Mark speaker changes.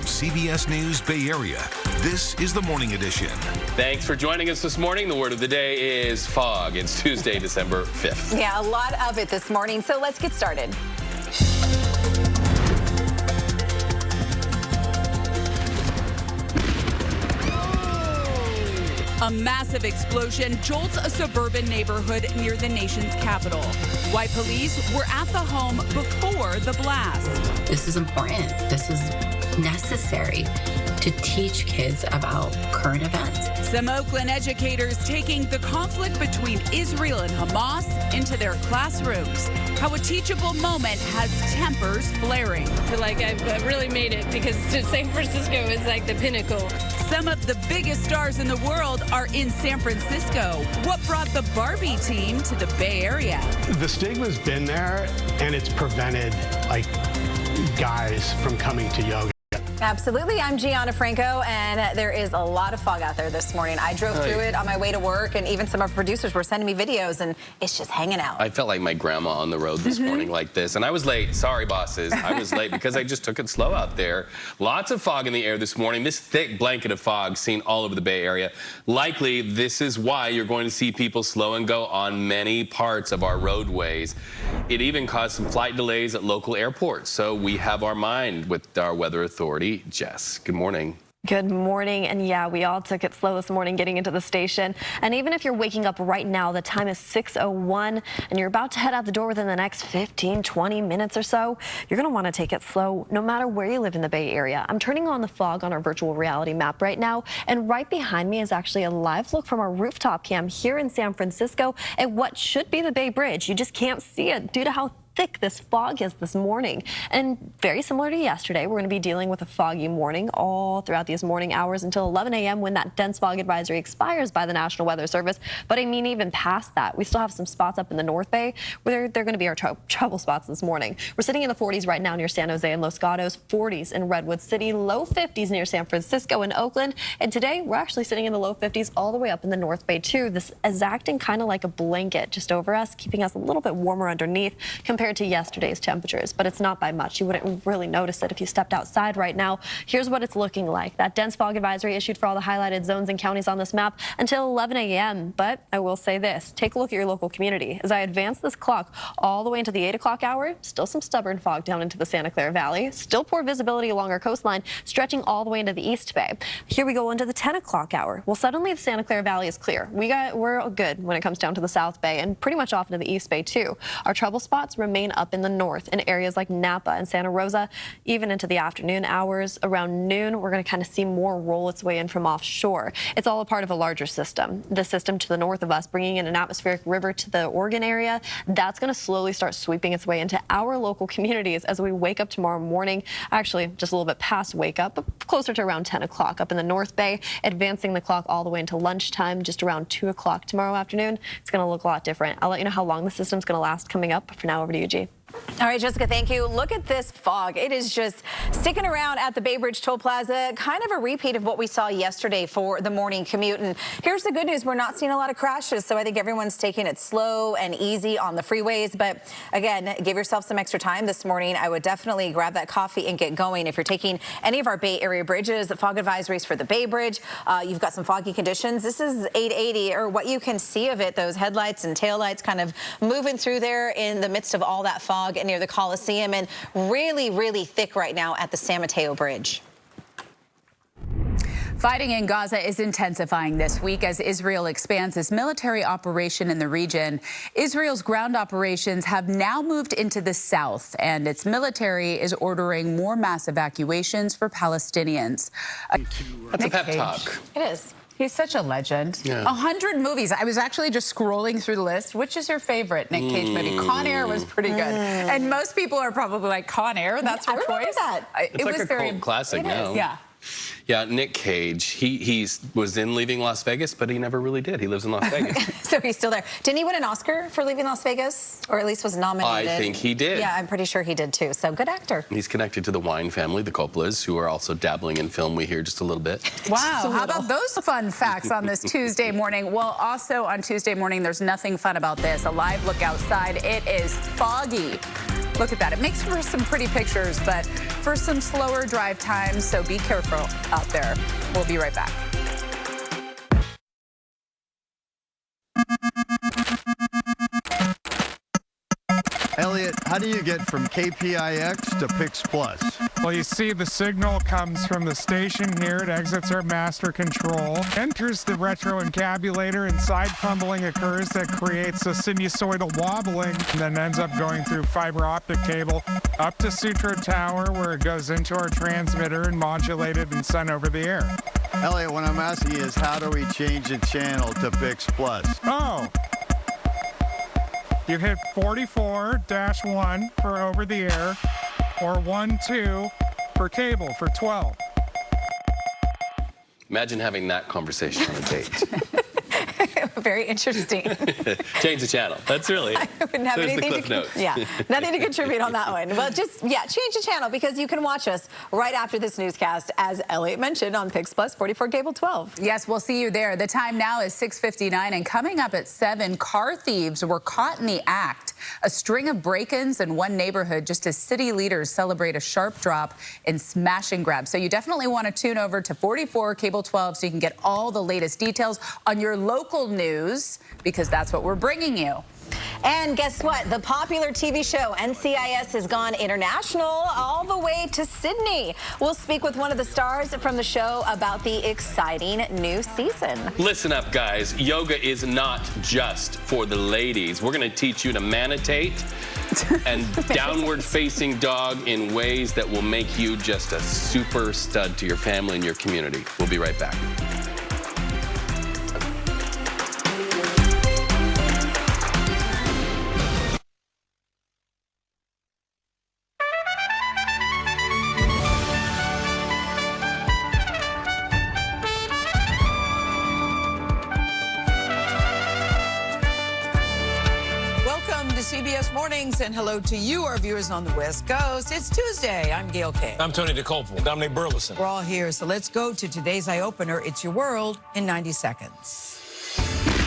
Speaker 1: CBS News Bay Area. This is the Morning Edition.
Speaker 2: Thanks for joining us this morning. The word of the day is fog. It's Tuesday, December 5th.
Speaker 3: Yeah, a lot of it this morning, so let's get started.
Speaker 4: A massive explosion jolts a suburban neighborhood near the nation's capital. Why police were at the home before the blast.
Speaker 5: This is important. This is necessary to teach kids about current events.
Speaker 4: Some Oakland educators taking the conflict between Israel and Hamas into their classrooms. How a teachable moment has tempers flaring.
Speaker 6: I feel like I've really made it because San Francisco is like the pinnacle.
Speaker 4: Some of the biggest stars in the world are in San Francisco. What brought the Barbie team to the Bay Area?
Speaker 7: The stigma's been there, and it's prevented guys from coming to yoga.
Speaker 3: Absolutely. I'm Gianna Franco, and there is a lot of fog out there this morning. I drove through it on my way to work, and even some of our producers were sending me videos, and it's just hanging out.
Speaker 2: I felt like my grandma on the road this morning like this, and I was late. Sorry, bosses. I was late because I just took it slow out there. Lots of fog in the air this morning. This thick blanket of fog seen all over the Bay Area. Likely, this is why you're going to see people slow and go on many parts of our roadways. It even caused some flight delays at local airports, so we have our mind with our weather authority. Jess, good morning.
Speaker 8: Good morning. And yeah, we all took it slow this morning getting into the station. And even if you're waking up right now, the time is 6:01 and you're about to head out the door within the next 15, 20 minutes or so, you're going to want to take it slow no matter where you live in the Bay Area. I'm turning on the fog on our virtual reality map right now. And right behind me is actually a live look from our rooftop cam here in San Francisco at what should be the Bay Bridge. You just can't see it due to how thick this fog is this morning. And very similar to yesterday, we're going to be dealing with a foggy morning all throughout these morning hours until 11 a.m. when that dense fog advisory expires by the National Weather Service. But I mean, even past that, we still have some spots up in the North Bay where they're going to be our trouble spots this morning. We're sitting in the 40s right now near San Jose and Los Gatos, 40s in Redwood City, low 50s near San Francisco and Oakland. And today, we're actually sitting in the low 50s all the way up in the North Bay too. This is acting kind of like a blanket just over us, keeping us a little bit warmer underneath compared to yesterday's temperatures, but it's not by much. You wouldn't really notice it if you stepped outside right now. Here's what it's looking like. That dense fog advisory issued for all the highlighted zones and counties on this map until 11 a.m. But I will say this, take a look at your local community. As I advance this clock all the way into the 8 o'clock hour, still some stubborn fog down into the Santa Clara Valley, still poor visibility along our coastline, stretching all the way into the East Bay. Here we go into the 10 o'clock hour. Well, suddenly the Santa Clara Valley is clear. We're good when it comes down to the South Bay and pretty much off into the East Bay too. Our trouble spots remain up in the north in areas like Napa and Santa Rosa, even into the afternoon hours. Around noon, we're going to kind of see more roll its way in from offshore. It's all a part of a larger system. The system to the north of us, bringing in an atmospheric river to the Oregon area, that's going to slowly start sweeping its way into our local communities as we wake up tomorrow morning. Actually, just a little bit past wake up, but closer to around 10 o'clock up in the North Bay, advancing the clock all the way into lunchtime, just around 2 o'clock tomorrow afternoon. It's going to look a lot different. I'll let you know how long the system's going to last coming up. But for now, over to you, G.
Speaker 3: All right, Jessica, thank you. Look at this fog. It is just sticking around at the Bay Bridge Toll Plaza, kind of a repeat of what we saw yesterday for the morning commute. And here's the good news. We're not seeing a lot of crashes, so I think everyone's taking it slow and easy on the freeways. But again, give yourself some extra time this morning. I would definitely grab that coffee and get going. If you're taking any of our Bay Area bridges, the fog advisories for the Bay Bridge, you've got some foggy conditions. This is 880, or what you can see of it, those headlights and taillights kind of moving through there in the midst of all that fog near the Coliseum, and really, really thick right now at the San Mateo Bridge.
Speaker 4: Fighting in Gaza is intensifying this week as Israel expands its military operation in the region. Israel's ground operations have now moved into the south, and its military is ordering more mass evacuations for Palestinians.
Speaker 2: That's a pep talk.
Speaker 3: It is.
Speaker 4: He's such a legend.
Speaker 2: Yeah.
Speaker 4: 100 movies. I was actually just scrolling through the list. Which is your favorite Nick Cage movie? Con Air was pretty good. And most people are probably like, Con Air, that's your choice?
Speaker 3: That.
Speaker 2: It's like a cult classic now.
Speaker 4: Yeah.
Speaker 2: Yeah, Nick Cage, he was in Leaving Las Vegas, but he never really did. He lives in Las Vegas.
Speaker 3: So he's still there. Didn't he win an Oscar for Leaving Las Vegas? Or at least was nominated?
Speaker 2: I think he did.
Speaker 3: Yeah, I'm pretty sure he did too. So good actor.
Speaker 2: He's connected to the wine family, the Coppolas, who are also dabbling in film. We hear just a little bit.
Speaker 4: Wow, how about those fun facts on this Tuesday morning? Well, also on Tuesday morning, there's nothing fun about this. A live look outside. It is foggy. Look at that. It makes for some pretty pictures, but for some slower drive times, so be careful out there. We'll be right back.
Speaker 9: Elliot, how do you get from KPIX to PIX Plus?
Speaker 10: Well, you see the signal comes from the station here. It exits our master control, enters the retroencabulator, and side fumbling occurs that creates a sinusoidal wobbling, and then ends up going through fiber optic cable up to Sutro Tower, where it goes into our transmitter and modulated and sent over the air.
Speaker 9: Elliot, what I'm asking is, how do we change the channel to PIX Plus?
Speaker 10: Oh. You hit 44-1 for over the air, or 1-2 for cable for 12.
Speaker 2: Imagine having that conversation on a date.
Speaker 3: Very interesting.
Speaker 2: Change the channel. That's really.
Speaker 3: I wouldn't have anything nothing to contribute on that one. Well, just change the channel, because you can watch us right after this newscast, as Elliot mentioned, on PIX Plus 44 Cable 12.
Speaker 4: Yes, we'll see you there. The time now is 6:59, and coming up at 7, car thieves were caught in the act. A string of break-ins in one neighborhood just as city leaders celebrate a sharp drop in smash and grab. So you definitely want to tune over to 44 Cable 12 so you can get all the latest details on your local news, because that's what we're bringing you.
Speaker 3: And guess what? The popular TV show NCIS has gone international, all the way to Sydney. We'll speak with one of the stars from the show about the exciting new season.
Speaker 2: Listen up, guys. Yoga is not just for the ladies. We're going to teach you to manitate and downward-facing dog in ways that will make you just a super stud to your family and your community. We'll be right back.
Speaker 11: CBS Mornings, and hello to you, our viewers on the West Coast. It's Tuesday. I'm Gail Kay.
Speaker 12: I'm Tony DeColpo. And Dominic Burleson.
Speaker 11: We're all here, so let's go to today's eye-opener. It's your world in 90 seconds.